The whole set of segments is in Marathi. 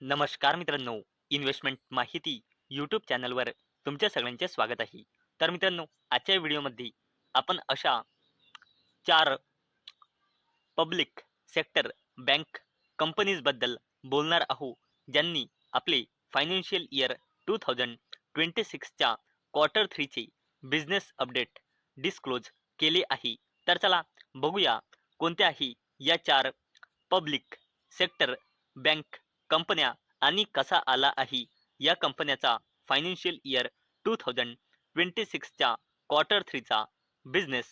नमस्कार मित्रांनो, इन्व्हेस्टमेंट माहिती यूट्यूब चॅनलवर तुमच्या सगळ्यांचे स्वागत आहे. तर मित्रांनो, आजच्या व्हिडिओमध्ये आपण अशा 4 पब्लिक सेक्टर बँक कंपनीजबद्दल बोलणार आहोत, ज्यांनी आपले फायनान्शियल इयर 2026च्या क्वार्टर 3चे बिझनेस अपडेट डिस्क्लोज केले आहे. तर चला बघूया कोणत्याही या 4 पब्लिक सेक्टर बँक कंपन्या आणि कसा आला आहे या कंपन्याचा फायनान्शियल इयर 2026च्या क्वार्टर 3चा बिझनेस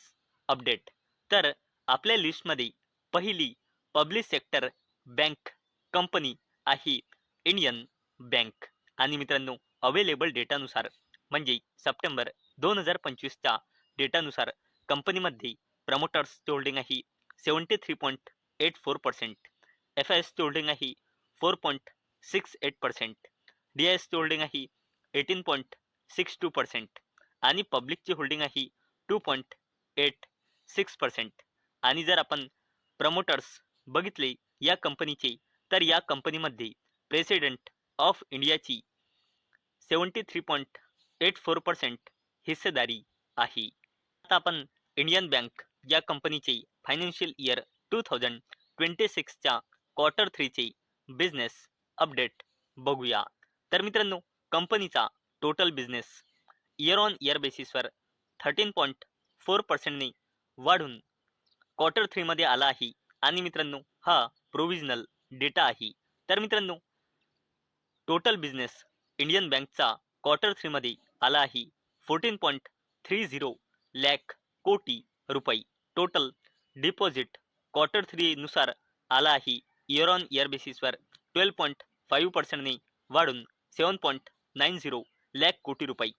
अपडेट. तर आपल्या लिस्टमध्ये पहिली पब्लिक सेक्टर बँक कंपनी आहे इंडियन बँक. आणि मित्रांनो, अवेलेबल डेटानुसार म्हणजे सप्टेंबर 2025च्या डेटानुसार कंपनीमध्ये प्रमोटर्सचे होल्डिंग आहे 73.84%, एफआयएसचे होल्डिंग आहे 4.68%, डीआयएसचे होल्डिंग आहे 18.62% आणि पब्लिकची होल्डिंग आहे 2.86%. आणि जर आपण प्रमोटर्स बघितले या कंपनीचे, तर या कंपनीमध्ये प्रेसिडेंट ऑफ इंडियाची 73.84% हिस्सेदारी आहे. आता आपण इंडियन बँक या कंपनीचे फायनान्शियल इयर 2026च्या क्वार्टर 3चे बिझनेस अपडेट बघूया. तर मित्रांनो, कंपनीचा total business year on year बेसिसवर 13.4%ने वाढून क्वार्टर 3 मध्ये आला आहे. आणि मित्रांनो, हा प्रोव्हिजनल डेटा आहे. तर मित्रांनो, टोटल बिझनेस इंडियन बँकचा क्वार्टर 3 मध्ये आला आहे 14.30 लाख कोटी रुपये. टोटल डिपॉझिट क्वार्टर 3 नुसार आला आहे इयर ऑन इयर बेसिसवर 12.5%ने वाढून 7.90 लाख कोटी रुपये.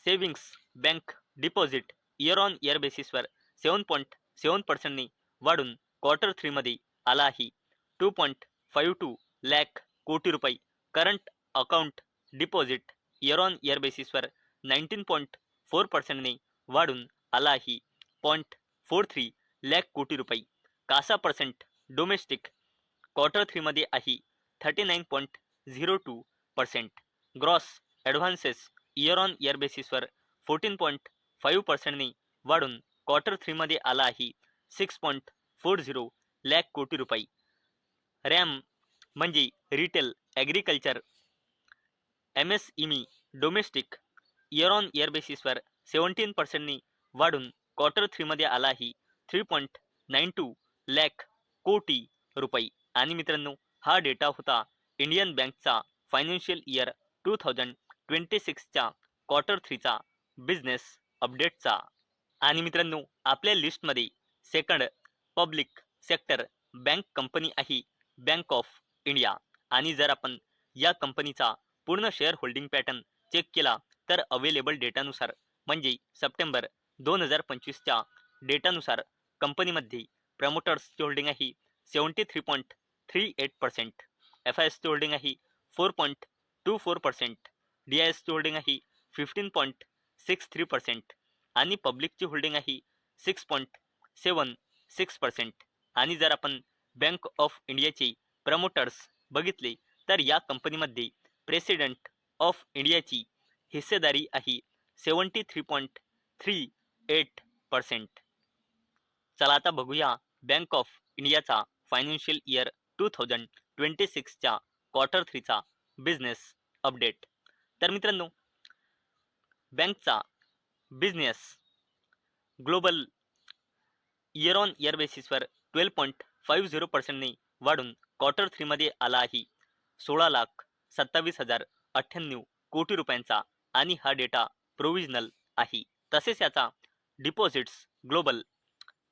Savings bank deposit year on year बेसिसवर 7.7%ने वाढून क्वार्टर 3 मध्ये आला आहे 2.52 लाख कोटी रुपये. Current account deposit year on year बेसिसवर 19.4%ने वाढून आला आहे 0.43 लाख कोटी रुपये. कासा पर्सेंट डोमेस्टिक क्वार्टर 3 मध्ये आहे 39.02%. Gross advances year on year बेसिसवर 14.5%ने वाढून क्वार्टर 3 मध्ये आला आहे 6.40 लाख कोटी रुपये. रॅम म्हणजे retail agriculture MSME domestic year on year बेसिसवर 17%ने वाढून क्वार्टर 3 मध्ये आला आहे 3.92 लाख कोटी रुपये. आणि मित्रांनो, हा डेटा होता इंडियन बँकचा फायनान्शियल इयर 2026च्या क्वार्टर 3चा बिझनेस अपडेटचा. आणि मित्रांनो, आपल्या लिस्टमध्ये second public sector bank company आहे बँक ऑफ इंडिया. आणि जर आपण या कंपनीचा पूर्ण शेअर होल्डिंग पॅटर्न चेक केला, तर अवेलेबल डेटानुसार म्हणजे सप्टेंबर 2025च्या डेटानुसार कंपनीमध्ये प्रमोटर्सचे होल्डिंग आहे 73.38%, एफआयएसचे होल्डिंग आहे 4.24%, डीआयएसचे होल्डिंग आहे 15.63% आणि पब्लिकची होल्डिंग आहे 6.76%. आणि जर आपण बँक ऑफ इंडियाचे प्रमोटर्स बघितले, तर या कंपनीमध्ये प्रेसिडेंट ऑफ इंडियाची हिस्सेदारी आहे 73.38%. चला आता बघूया बँक ऑफ इंडियाचा फायनान्शियल इयर 2026च्या क्वार्टर 3चा बिझनेस अपडेट. तर मित्रांनो, बँकचा business global year on year बेसिसवर 12.50%ने वाढून क्वार्टर 3 मध्ये आला आहे 16,27,098 कोटी रुपयांचा. आणि हा डेटा प्रोव्हिजनल आहे. तसेच याचा deposits global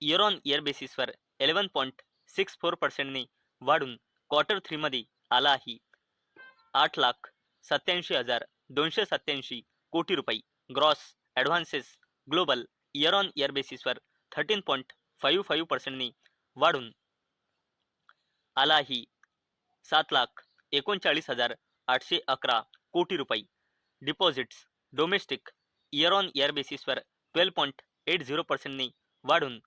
year on year बेसिसवर 11.64%ने वाढून क्वार्टर 3 मध्ये आला आहे 8,87,287 कोटी रुपये. Gross advances global year on year बेसिसवर 13.55%ने वाढून आला आहे 7,39,811 कोटी रुपये. Deposits domestic year on year बेसिसवर 12.80%ने वाढून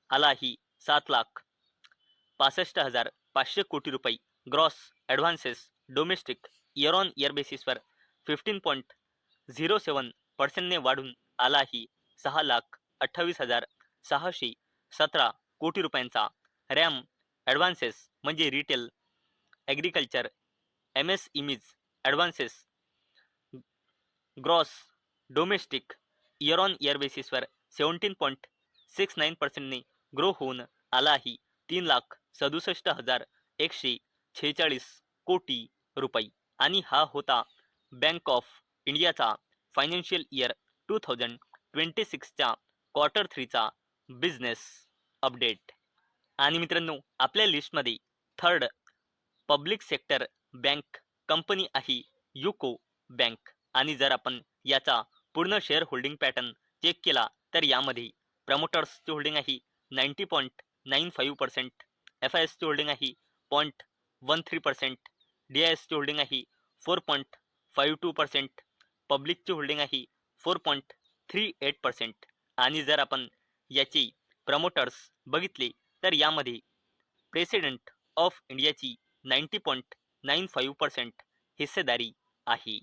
आला आहे 7,65,500 कोटी रुपये. Gross advances domestic year on year बेसिसवर 15.07%ने वाढून आलाही 6,28,617 कोटी रुपयांचा. रॅम ॲडव्हान्सेस म्हणजे retail agriculture MSEMEs advances gross domestic year on year बेसिसवर 17.69%ने ग्रो होऊन आलाही 3,67,146 कोटी रुपये. आणि हा होता बँक ऑफ इंडियाचा फायनान्शियल इयर 2026च्या क्वार्टर 3चा बिझनेस अपडेट. आणि मित्रांनो, आपल्या लिस्टमध्ये third public sector bank company आहे युको बँक. आणि जर आपण याचा पूर्ण शेअर होल्डिंग पॅटर्न चेक केला तर यामध्ये प्रमोटर्सची होल्डिंग आहे 90.95%, FISची होल्डिंग आहे 0.13%, DISची होल्डिंग आहे 4.52%, पब्लिकची होल्डिंग आहे 4.38%. आणि जर आपण याची प्रमोटर्स बघितले तर यामध्ये प्रेसिडेंट ऑफ इंडियाची 90.95% हिस्सेदारी आहे.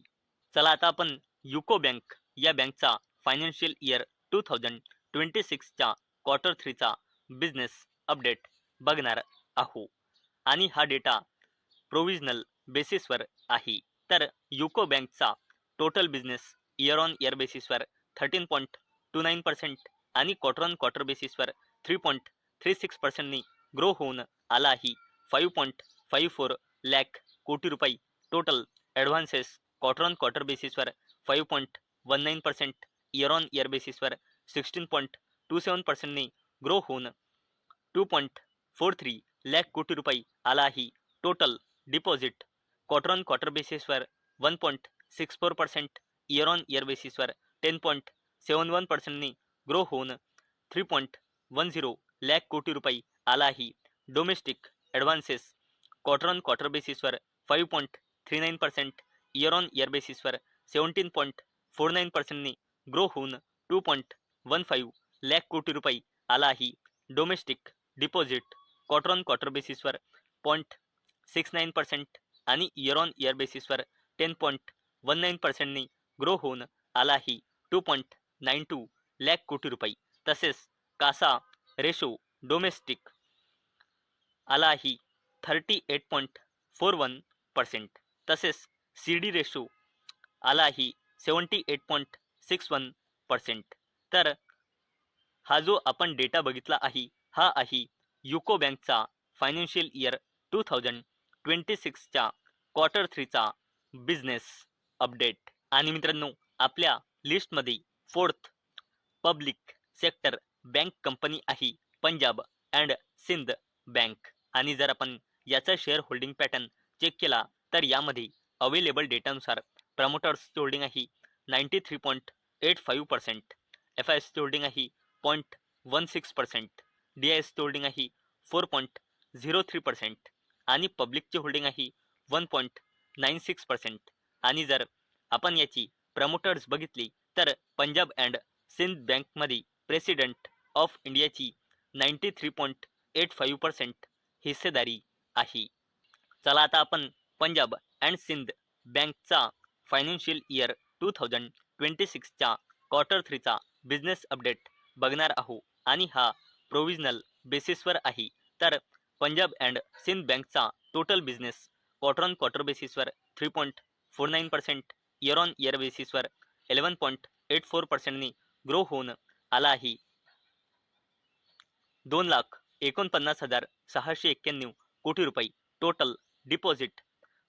चला आता आपण युको बँक या बँकचा फायनान्शियल इयर 2026च्या क्वार्टर 3चा बिझनेस अपडेट बघणार आहोत. आणि हा डेटा प्रोव्हिजनल बेसिसवर आहे. तर युको बँकचा total business year on year बेसिसवर 13.29% आणि क्वार्टर ऑन क्वार्टर बेसिसवर 3.36%नी ग्रो होऊन आला आहे 5.54 लाख कोटी रुपये. Total advances quarter on quarter बेसिसवर 5.19%, इयर ऑन इयर बेसिसवर 16.27%नी ग्रो होऊन 2.43 लाख कोटी रुपये आला आहे. Total deposit quarter on quarter बेसिसवर 1.64%, इयर ऑन इयर बेसिसवर 10.71%नी ग्रो होऊन 3.10 लाख कोटी रुपये आला आहे. Domestic advances quarter on quarter बेसिसवर 5.39%, इयर ऑन इयर बेसिसवर 17.49%नी ग्रो होऊन 2.15 लाख कोटी रुपये आला आहे. Domestic deposit quarter on quarter बेसिसवर 0.69% आणि इयर ऑन इयर बेसिसवर 10.19%नी ग्रो होऊन आला आहे 2.92 लाख कोटी रुपये. तसेच कासा रेशो डोमेस्टिक आला आहे 38.41%. तसेच CD रेशो आला आहे 78.61%. तर हा जो आपण डेटा बघितला आहे हा आहे युको बँकचा फायनान्शियल इयर 2026च्या क्वार्टर 3चा बिझनेस अपडेट. आणि मित्रांनो, आपल्या लिस्टमध्ये fourth public sector bank company आहे पंजाब अँड सिंध बँक. आणि जर आपण याचा शेअर होल्डिंग पॅटर्न चेक केला तर यामध्ये अवेलेबल डेटानुसार प्रमोटर्सची होल्डिंग आहे 93.85%, FISची होल्डिंग आहे 0.16%, DISची होल्डिंग आहे 4.03% आणि पब्लिकची होल्डिंग आहे 1.96%. आणि जर आपण याची प्रमोटर्स बघितली तर पंजाब अँड सिंध बँकमध्ये प्रेसिडेंट ऑफ इंडियाची 93.85% हिस्सेदारी आहे. चला आता आपण पंजाब अँड सिंध बँकचा फायनान्शियल इयर 2026च्या क्वार्टर 3चा बिझनेस अपडेट बघणार आहोत. आणि हा प्रोव्हिजनल बेसिसवर आहे. तर पंजाब अँड सिंध बँकचा total business quarter on quarter बेसिसवर 3.49%, इयर ऑन इयर बेसिसवर 11.84%नी ग्रो होऊन आला आहे 2,49,691 कोटी रुपये. Total deposit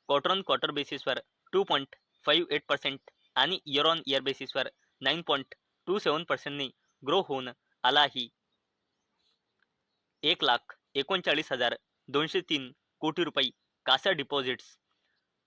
quarter on quarter बेसिसवर 2.58% आणि इयर ऑन इयर बेसिसवर 9.27%नी ग्रो होऊन आला आहे 1,39,203 कोटी रुपये. कासा डिपॉझिट्स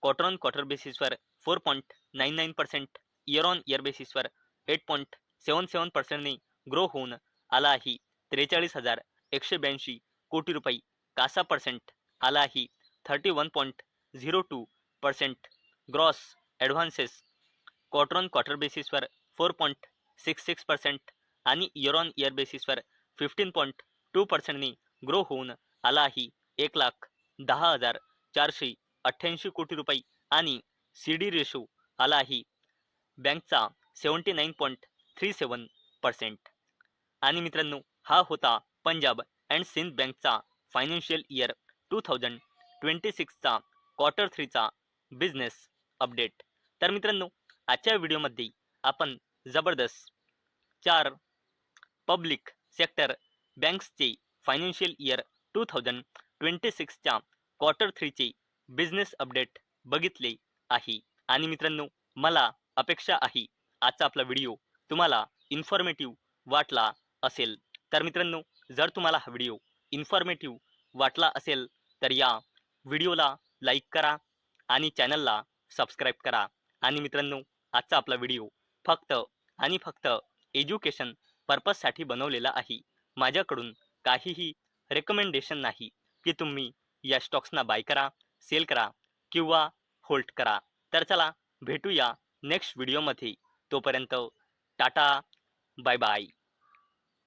क्वार्टर ऑन क्वार्टर बेसिसवर 4.99%, इयर ऑन इयर बेसिसवर 8.77%नी ग्रो होऊन आला आहे 43,182 कोटी रुपये. कासा पर्सेंट आला आहे 31.02%. Gross advances quarter on quarter बेसिसवर 4.66% आणि इयर ऑन इयर बेसिसवर 15.2%नी ग्रो होऊन आला आहे 1,10,000 488 कोटी रुपये आणि CD रेशो आला आहे बँकचा 79.37%. आणि मित्रांनो, हा होता पंजाब अँड सिंध बँकचा फायनान्शियल इयर 2026चा क्वार्टर 3चा बिझनेस अपडेट. तर मित्रांनो, आजच्या व्हिडिओमध्ये आपण जबरदस्त 4 पब्लिक सेक्टर बँक्सचे फायनान्शियल इयर 2026च्या क्वार्टर 3चे बिझनेस अपडेट बघितले आहे. आणि मित्रांनो, मला अपेक्षा आहे आजचा आपला व्हिडिओ तुम्हाला इन्फॉर्मेटिव्ह वाटला असेल. तर मित्रांनो, जर तुम्हाला हा व्हिडिओ इन्फॉर्मेटिव्ह वाटला असेल तर या व्हिडिओला लाईक करा आणि चॅनलला सबस्क्राईब करा. आणि मित्रांनो, आजचा आपला व्हिडिओ फक्त आणि फक्त एज्युकेशन पर्पजसाठी बनवलेला आहे. माझ्याकडून काहीही रेकमेंडेशन नाही की तुम्ही या स्टॉक्सना बाय करा, सेल करा किंवा होल्ड करा. तर चला भेटूया नेक्स्ट व्हिडिओमध्ये. तोपर्यंत टाटा, बाय बाय.